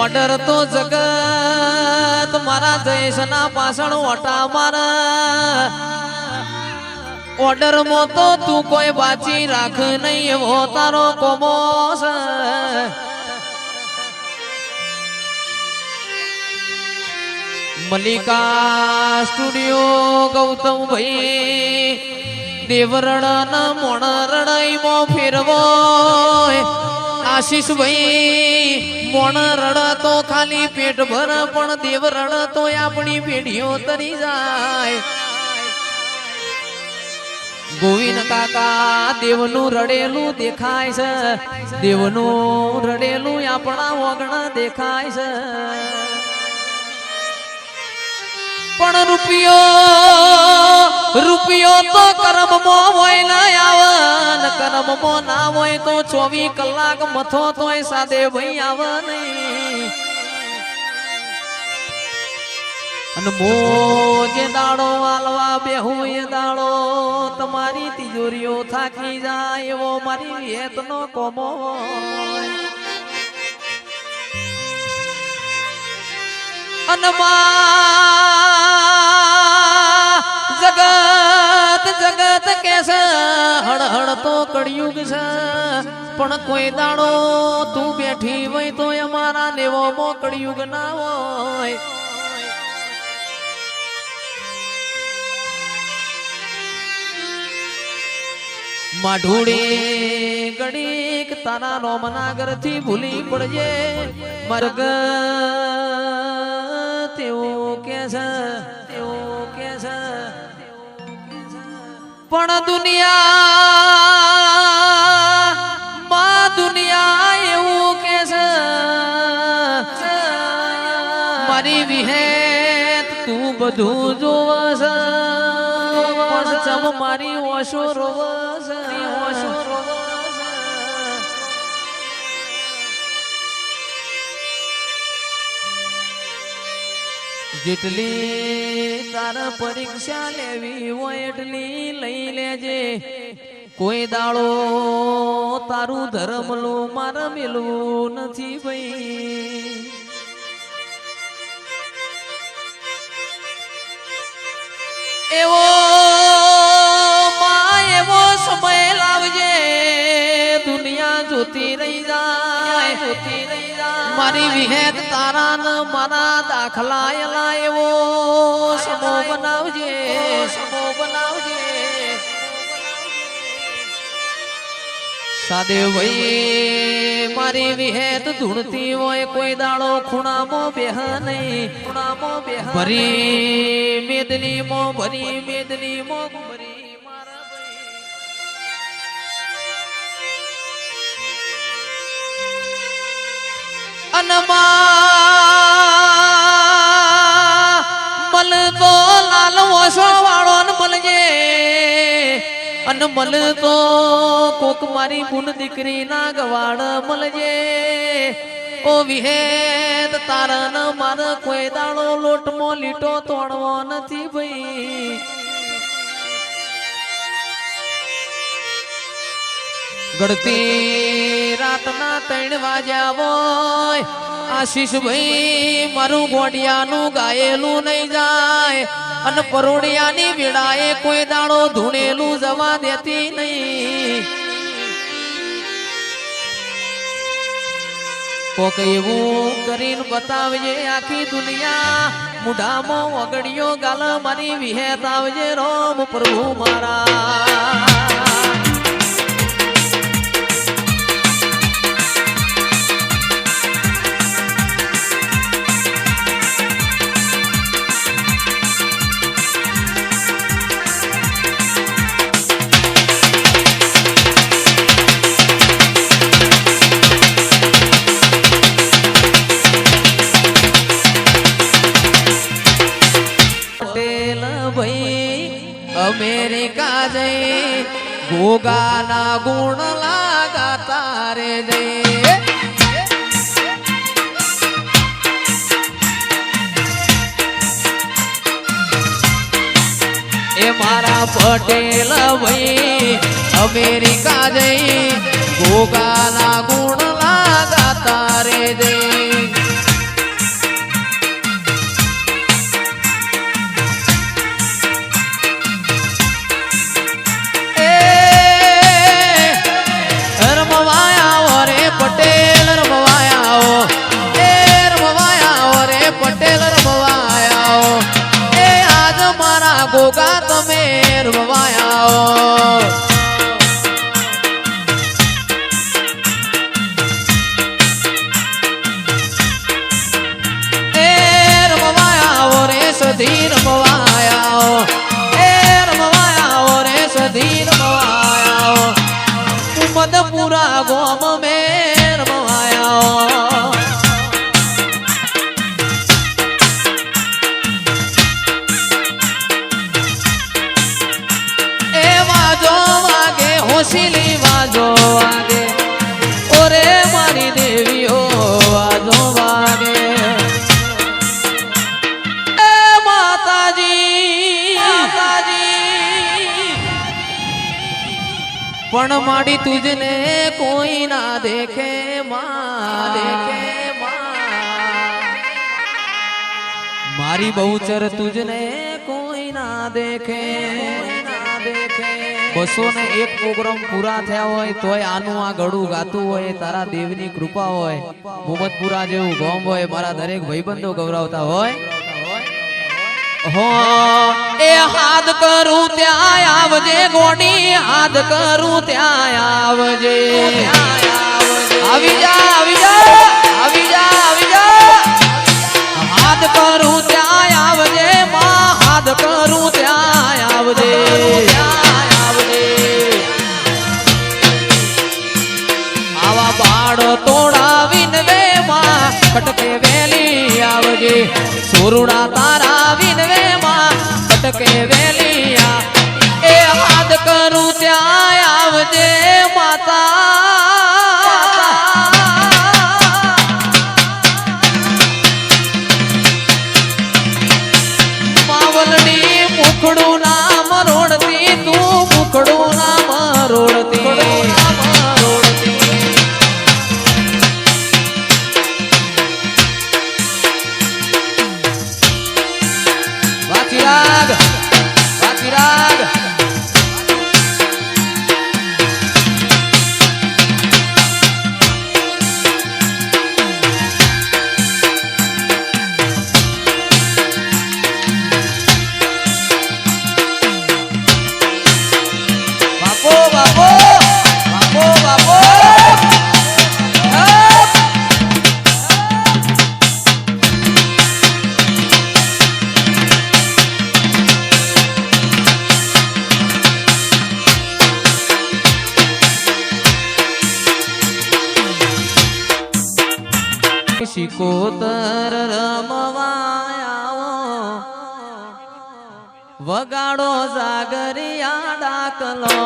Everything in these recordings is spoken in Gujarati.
ઓર્ડર તો જગત મારા જયેશના પાછળ ઓટા મારા ઓર્ડર માં તો તું કોઈ બાચી રાખ નહીં એવો તારો કોમોસ મલિકા સ્ટુડિયો ગૌતમ ભાઈ દેવરણ મોણ રડાઈ મો ફેરવો આશીષ ભાઈ મોણ રડા તો ખાલી પેટ ભર પણ દેવરણ તો આપણી પેઢીઓ તરી જાય ગોવિંદ કાકા દેવનું રડેલું દેખાય છે દેવનું રડેલું આપણા વગણ દેખાય છે પણ રૂપિયો તો કર્મમાં હોય ના આવે કર્મમાં ના હોય તો 24 કલાક મથો તોય સાદે ભાઈ આવે નહીં અને મોજે દાડો વાલવા બેહું એ દાડો તમારી તિજોરીઓ થાકી જાય એવો મારી વેતનો કોમો જગત કેસે હળ હળ તો કળિયુગ છે પણ કોઈ દાડો તું બેઠી હોય તો અમારા લેવો મો કળિયુગ ના હોય માઢુડી ગડીક તારા રોમનાગર થી ભૂલી પડજે મર્ગ તેવું કે છે પણ દુનિયા એવું કે છે મારી વિહેત તું બધું જોવસ પણ ચમ મારી ઓશો રોવસ જેટલી તારા પરીક્ષા લેવી હોય એટલી લઈ લેજે કોઈ દાડો તારું ધર્મલું મારે મેલું નથી ભાઈ એવો સમય લાવજે દુનિયા જોતી રહી જાય મારી વિહેત તારા ન મારા દાખલા એવો સમો બનાવજે સાદે ભાઈ મારી વિહેત ધૂણતી હોય કોઈ દાડો ખૂણામાં બેહ નહીં ભરી મેદની મો ભરી મલ તો લાલ ઓછો વાળો ને મળજે અને મલ તો કોક મારી બુન દીકરી ના ગવાડ મળજે ઓ વિહેત તારા ન માર કોઈ દાડો લોટમો લીટો તોડવો નથી ભાઈ ગળતી રાતના 3 વાગ્યા હોય આશીષ ભાઈ મારું ગોડિયાનું ગાયેલું નહીં જાય અને પરોડિયાની વેળાએ કોઈ દાડો ધૂણેલું જવા દેતી નહીં કોક એવું કરીને બતાવજે આખી દુનિયા મુઢામાં વગડિયો ગાલ મારી વિહેત આવજે રોમ પ્રભુ મારા અમેરિકા જઈ ગોગાના ગુણ લાગા તારે જઈ એ મારા પટેલ ભાઈ અમેરિકા જઈ ગોગાના ગુણ લાગા તારે જઈ माड़ी तुझने कोई ना देखे मारी बहुचर तुझने कोई ना देखे 201 प्रोग्राम पूरा थया होय तोय आनु आ गळું ગાતું હોય તારા દેવની કૃપા હોય મોહમ્મદપુરા જેવું ગામ હોય મારા દરેક ભાઈબંધો ગૌરવતા હોય हो ए हाथ करू त्या आवजे गोडी हाथ करू त्या आवजे आवी जा आवी जा आवी जा आवी जा हाथ करू त्या आवजे मां हाथ करू त्या आवजे आवा बाड़ तोड़ावीन वे मां कटके वेली आवजे सोरुड़ा तारा विनवे मां कटके वेलिया ए हाथ करू त्या आवजे माता मावलनी मुखड़ू नाम रोड़ती तू मुखड़ू नाम रोड़ती શિકોતર રમવાયાઓ વગાડો જાગરિયા ડાકલો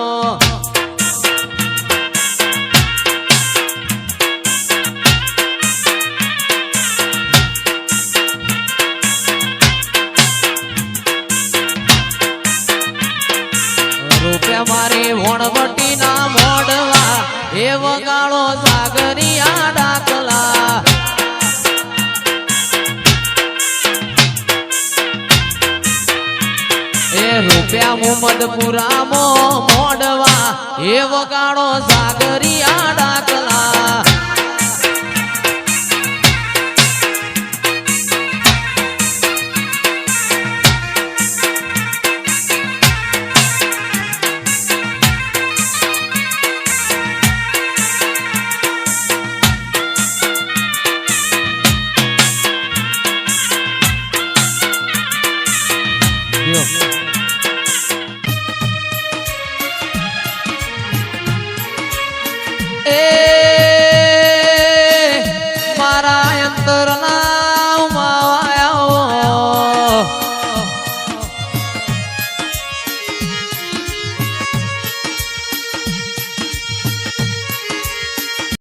રૂપિયા મારે વણવટી ના મોડવા એ વગાડો જાગરિયા ડાકલા રૂપિયા મોહમ્મદપુરા મોડવા એ વગાડો સાગરિયા ડાકલા Yeah.